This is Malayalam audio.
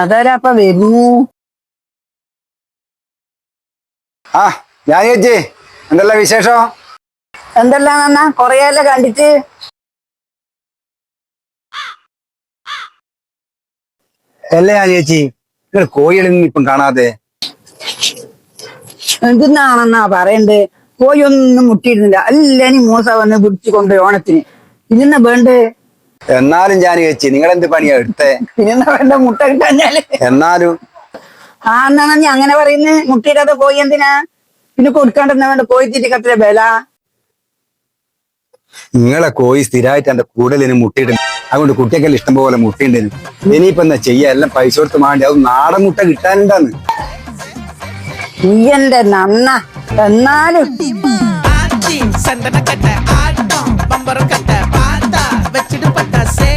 അതാരാപ്പ വരുന്നു? ആ ഞാൻ ചേച്ചി എന്തല്ല വിശേഷം? എന്തെല്ലാം കൊറേയല്ലേ കണ്ടിട്ട്. അല്ലേ ഞാൻ ചേച്ചി നിങ്ങൾ കോഴികളൊന്നും ഇപ്പം കാണാതെ. എന്തിനാണെന്നാ പറയണ്ടേ? കോഴി ഒന്നും മുട്ടിയിരുന്നില്ല. എല്ലാരും മൂസ വന്ന് പിടിച്ചു കൊണ്ടുപോയി ഓണത്തിന്. പിന്നെന്നാ വേണ്ടേ? എന്നാലും ഞാൻ ചേച്ചി നിങ്ങളെന്ത് പണിയാ എടുത്തേ? പിന്നെന്നാ വേണ്ട? മുട്ട കിട്ടാഞ്ഞാല്. എന്നാലും എന്നാണ് നീ അങ്ങനെ പറയുന്നത്? മുട്ടയില്ലാതെ കോഴി എന്തിനാ പിന്നെ കൊടുക്കാണ്ടെന്നാ വേണ്ട? കോഴി തിരിക്കത്ര വില. നിങ്ങളെ കോഴി സ്ഥിരമായിട്ട് എന്റെ കൂടുതലിന് മുട്ടയിട്ടുണ്ട്. അതുകൊണ്ട് കുട്ടിയൊക്കെ ഇഷ്ടം പോലെ മുട്ടയുണ്ടായിരുന്നു. ഇനിയിപ്പോ എന്താ ചെയ്യാ? എല്ലാം പൈസ കൊടുത്ത് മാണ്ടി അത് നാടൻ മുട്ട കിട്ടാനുണ്ടാന്ന്. നീ എന്റെ നന്ന. എന്നാലും சந்தன கட்ட ஆட்டம் பம்பரம் கட்ட பார்த்தா வச்சிட்டு பட்டா சே